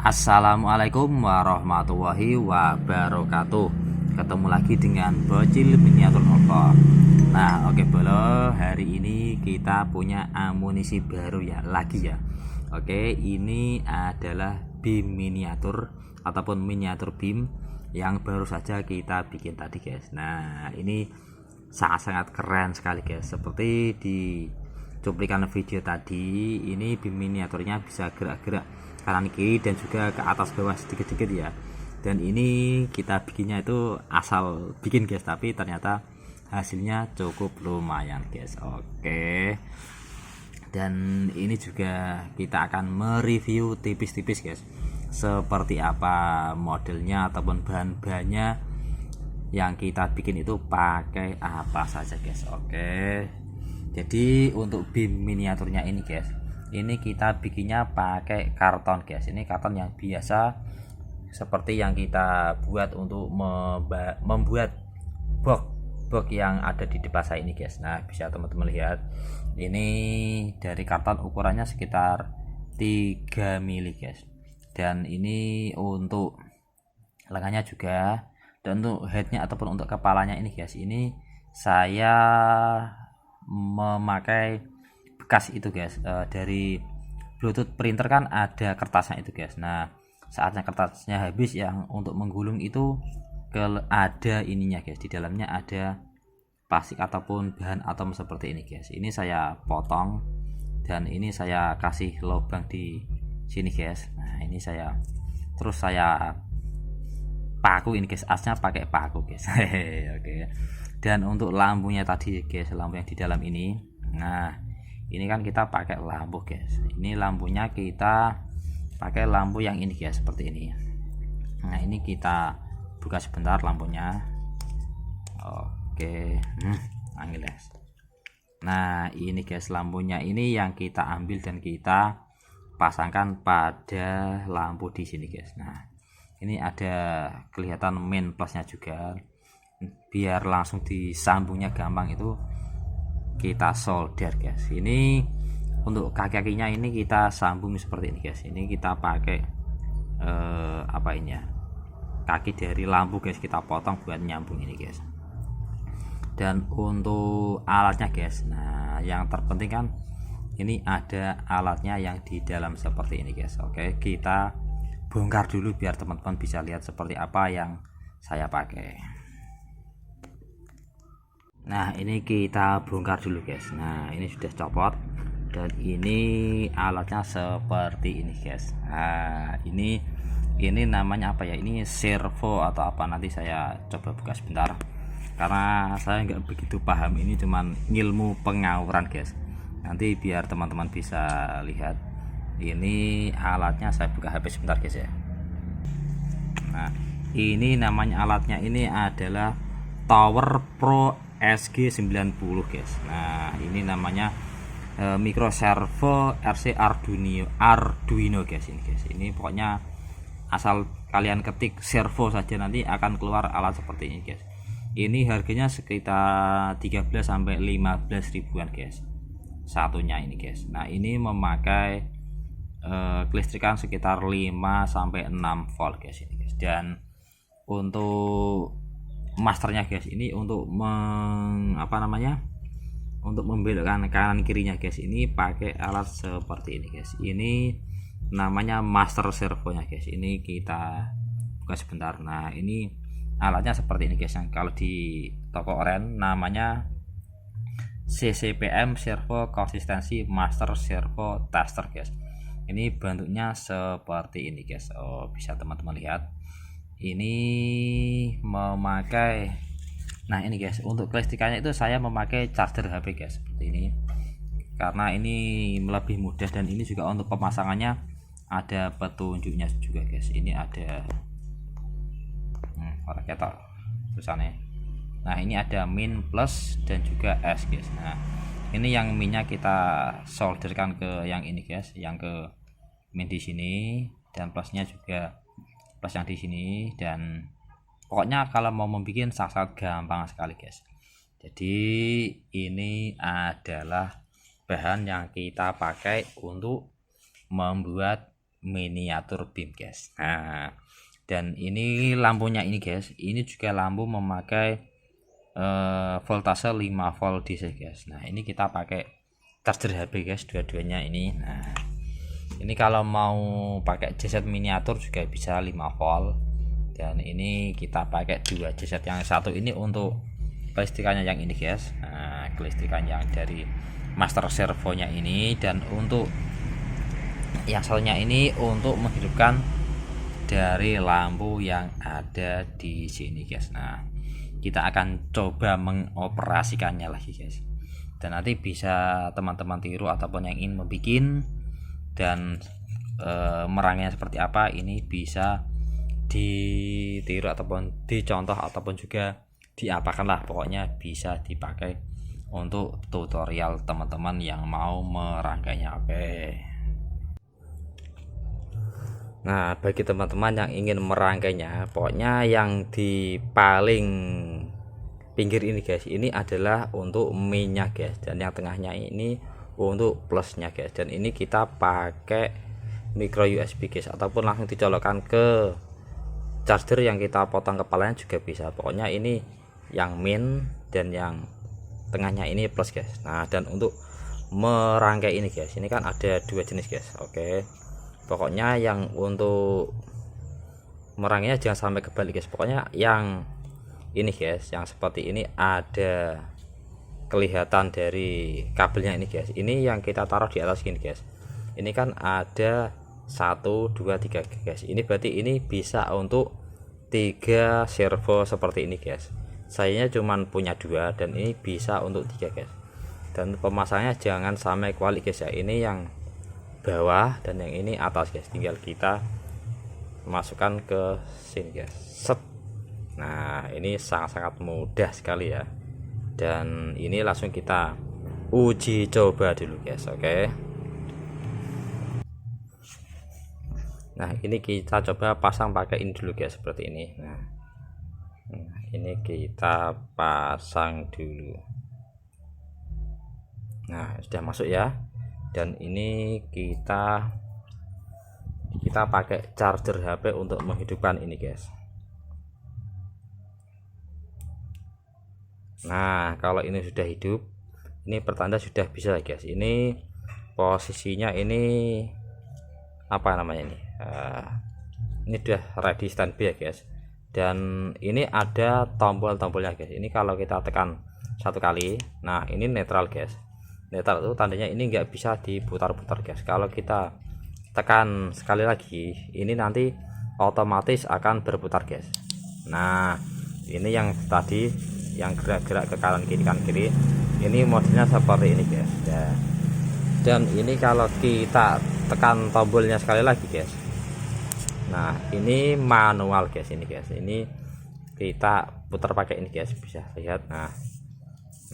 Assalamualaikum warahmatullahi wabarakatuh. Ketemu lagi dengan Bocil Miniatur Oppo. Nah, oke bolo, hari ini kita punya amunisi baru ya, lagi ya. Oke, ini adalah beam miniatur ataupun miniatur beam yang baru saja kita bikin tadi, guys. Nah, ini sangat-sangat keren sekali, guys. Seperti di cuplikan video tadi, ini beam miniaturnya bisa gerak-gerak kanan kiri dan juga ke atas bawah sedikit-sedikit ya. Dan ini kita bikinnya itu asal bikin, guys, tapi ternyata hasilnya cukup lumayan, guys. Oke, dan ini juga kita akan mereview tipis-tipis, guys, seperti apa modelnya ataupun bahan-bahannya yang kita bikin itu pakai apa saja, guys. Oke, jadi untuk beam miniaturnya ini, guys, ini kita bikinnya pakai karton, guys. Ini karton yang biasa seperti yang kita buat untuk membuat box yang ada di depan saya ini, guys. Nah, bisa teman-teman lihat, ini dari karton ukurannya sekitar 3 mili, guys. Dan ini untuk lengannya juga, dan untuk headnya ataupun untuk kepalanya ini, guys, ini saya memakai bekas itu, guys. Dari Bluetooth printer kan ada kertasnya itu, guys. Nah, saatnya kertasnya habis, yang untuk menggulung itu ada ininya, guys. Di dalamnya ada plastik ataupun bahan atom seperti ini, guys. Ini saya potong dan ini saya kasih lubang di sini, guys. Nah, ini saya terus saya paku ini, guys. Asnya pakai paku, guys. Oke. Dan untuk lampunya tadi, guys, lampu yang di dalam ini, nah ini kan kita pakai lampu, guys. Ini lampunya kita pakai lampu yang ini, guys, seperti ini. Nah, ini kita buka sebentar lampunya. Oke, angin, guys. Nah, ini, guys, lampunya ini yang kita ambil dan kita pasangkan pada lampu di sini, guys. Nah, ini ada kelihatan main plusnya juga, biar langsung disambungnya gampang itu kita solder, guys. Ini untuk kaki-kakinya ini kita sambung seperti ini, guys. Ini kita pakai apa ini ya, kaki dari lampu, guys, kita potong buat nyambung ini, guys. Dan untuk alatnya, guys, nah yang terpenting kan ini ada alatnya yang di dalam seperti ini, guys. Oke, kita bongkar dulu biar teman-teman bisa lihat seperti apa yang saya pakai. Nah, ini kita bongkar dulu, guys. Nah, ini sudah copot dan ini alatnya seperti ini, guys. Nah, ini namanya apa ya, ini servo atau apa, nanti saya coba buka sebentar karena saya nggak begitu paham, ini cuman ilmu pengawuran, guys. Nanti biar teman-teman bisa lihat, ini alatnya saya buka HP sebentar, guys, ya. Nah, ini namanya alatnya ini adalah Tower Pro SG90, guys. Nah, ini namanya micro servo RC Arduino, guys. Ini, guys, ini pokoknya asal kalian ketik servo saja nanti akan keluar alat seperti ini, guys. Ini harganya sekitar 13 sampai 15 ribuan, guys, satunya ini, guys. Nah, ini memakai kelistrikan sekitar 5 sampai 6 volt, guys, ini, guys. Dan untuk masternya, guys, ini untuk untuk membelokkan kanan kirinya, guys, ini pakai alat seperti ini, guys. Ini namanya master servonya, guys. Ini kita buka sebentar. Nah, ini alatnya seperti ini, guys, yang kalau di toko oren namanya CCPM Servo Konsistensi Master Servo Tester, guys. Ini bentuknya seperti ini, guys. Oh, bisa teman-teman lihat, ini memakai, nah ini, guys, untuk kelistrikannya itu saya memakai charger HP, guys, seperti ini karena ini lebih mudah, dan ini juga untuk pemasangannya ada petunjuknya juga, guys. Ini ada indikator tulisannya. Nah, ini ada min, plus, dan juga S, guys. Nah, ini yang minnya kita solderkan ke yang ini, guys, yang ke min di sini, dan plusnya juga plus yang di sini. Dan pokoknya kalau mau membuat sangat gampang sekali, guys. Jadi ini adalah bahan yang kita pakai untuk membuat miniatur beam guys. Nah, dan ini lampunya ini guys, ini juga lampu memakai voltase 5 volt DC guys. Nah, ini kita pakai charger HP guys, dua-duanya ini. Nah, ini kalau mau pakai JZ miniatur juga bisa 5 volt. Dan ini kita pakai dua JZ, yang satu ini untuk kelistrikannya yang ini guys. Nah, kelistrikan yang dari master servonya ini, dan untuk yang satunya ini untuk menghidupkan dari lampu yang ada di sini guys. Nah, kita akan coba mengoperasikannya lagi guys, dan nanti bisa teman-teman tiru ataupun yang ingin membuat dan merangkainya seperti apa, ini bisa ditiru ataupun dicontoh ataupun juga diapakan lah, pokoknya bisa dipakai untuk tutorial teman-teman yang mau merangkainya. Oke. Nah, bagi teman-teman yang ingin merangkainya, pokoknya yang di paling pinggir ini guys, ini adalah untuk minyak guys, dan yang tengahnya ini untuk plusnya guys. Dan ini kita pakai micro USB guys, ataupun langsung dicolokkan ke charger yang kita potong kepalanya juga bisa. Pokoknya ini yang min dan yang tengahnya ini plus guys. Nah, dan untuk merangkai ini guys, ini kan ada dua jenis guys. Oke, pokoknya yang untuk merangkainya jangan sampai kebalik guys. Pokoknya yang ini guys, yang seperti ini ada kelihatan dari kabelnya ini guys. Ini yang kita taruh di atas gini guys. Ini kan ada 1 2 3 guys. Ini berarti ini bisa untuk 3 servo seperti ini guys. Sayanya cuman punya 2 dan ini bisa untuk 3 guys. Dan pemasangannya jangan sampai kualik guys ya. Ini yang bawah dan yang ini atas guys, tinggal kita masukkan ke sini guys. Set. Nah, ini sangat-sangat mudah sekali ya, dan ini langsung kita uji coba dulu guys. Oke. Nah, ini kita coba pasang pakai ini dulu guys, seperti ini. Nah, ini kita pasang dulu. Nah, sudah masuk ya. Dan ini kita pakai charger HP untuk menghidupkan ini guys. Nah, kalau ini sudah hidup, ini pertanda sudah bisa guys. Ini posisinya ini apa namanya ini? Ini sudah ready standby ya guys. Dan ini ada tombol-tombolnya guys. Ini kalau kita tekan satu kali, nah ini netral guys. Netral itu tandanya ini nggak bisa diputar-putar guys. Kalau kita tekan sekali lagi, ini nanti otomatis akan berputar guys. Nah, ini yang tadi yang gerak-gerak ke kanan kiri, ini modelnya seperti ini guys ya. Dan ini kalau kita tekan tombolnya sekali lagi guys, nah ini manual guys. Ini guys, ini kita putar pakai ini guys, bisa lihat.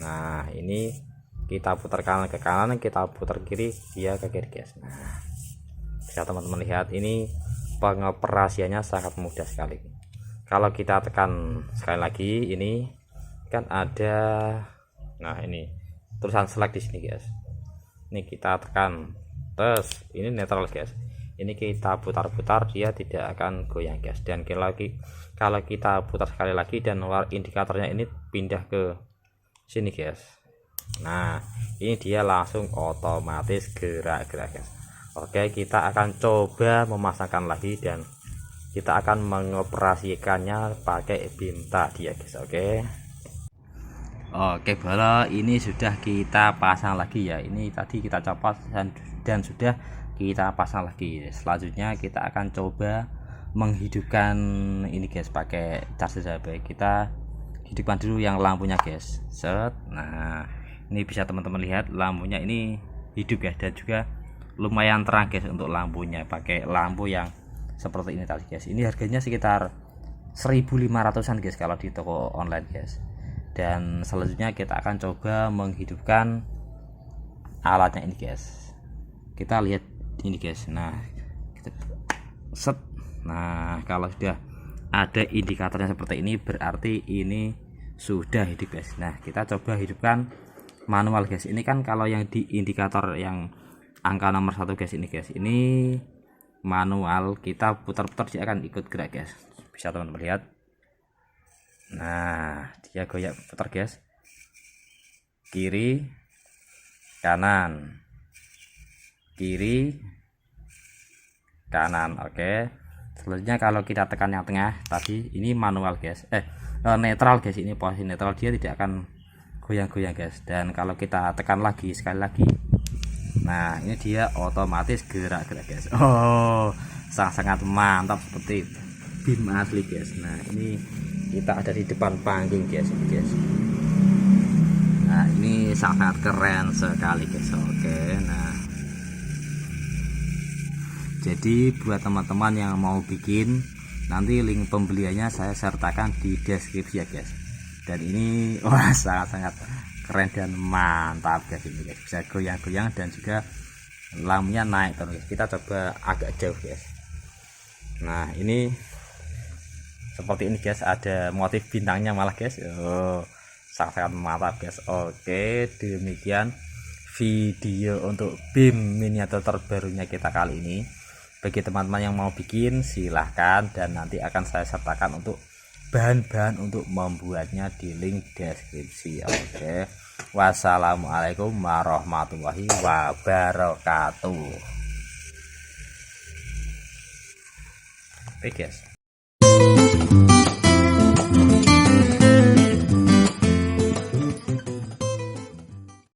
Nah ini kita putar kanan ke kanan, kita putar kiri dia ke kiri guys. Nah, bisa teman-teman lihat, ini pengoperasiannya sangat mudah sekali. Kalau kita tekan sekali lagi, ini kan ada, nah ini tulisan select di sini guys. Ini kita tekan, terus ini netral guys. Ini kita putar-putar, dia tidak akan goyang guys. Dan kalau kita putar sekali lagi dan indikatornya ini pindah ke sini guys, nah ini dia langsung otomatis gerak-gerak guys. Oke, kita akan coba memasangkan lagi dan kita akan mengoperasikannya pakai beam tadi ya guys. Oke bola, ini sudah kita pasang lagi ya. Ini tadi kita copot dan sudah kita pasang lagi. Selanjutnya kita akan coba menghidupkan ini guys pakai charger HP. Kita hidupkan dulu yang lampunya guys. Set. Nah, ini bisa teman-teman lihat lampunya ini hidup ya, dan juga lumayan terang guys untuk lampunya, pakai lampu yang seperti ini tadi guys. Ini harganya sekitar 1.500-an guys kalau di toko online guys. Dan selanjutnya kita akan coba menghidupkan alatnya ini guys. Kita lihat ini guys. Nah, kita set. Nah, kalau sudah ada indikatornya seperti ini berarti ini sudah hidup guys. Nah, kita coba hidupkan manual guys. Ini kan kalau yang di indikator yang angka nomor 1 guys, ini guys, ini manual kita putar-putar dia akan ikut gerak guys, bisa teman-teman lihat. Nah dia goyak putar guys, kiri kanan kiri kanan. Oke, selanjutnya kalau kita tekan yang tengah tadi, ini manual guys, netral guys, ini posisi netral, dia tidak akan goyang-goyang guys. Dan kalau kita tekan lagi sekali lagi, nah ini dia otomatis gerak-gerak guys. Oh sangat mantap, seperti BIM asli guys. Nah ini kita ada di depan panggung guys, nah ini sangat keren sekali guys. Oke, nah jadi buat teman-teman yang mau bikin, nanti link pembeliannya saya sertakan di deskripsi ya guys. Dan ini wah sangat keren dan mantap guys, ini guys bisa goyang-goyang dan juga lampunya naik terus. Kita coba agak jauh guys. Nah ini seperti ini guys, ada motif bintangnya malah guys. Oh sangat mantap guys. Oke, demikian video untuk BIM miniatur terbarunya kita kali ini. Bagi teman-teman yang mau bikin silahkan, dan nanti akan saya sertakan untuk bahan-bahan untuk membuatnya di link deskripsi. Oke, wassalamualaikum warahmatullahi wabarakatuh. Oke guys.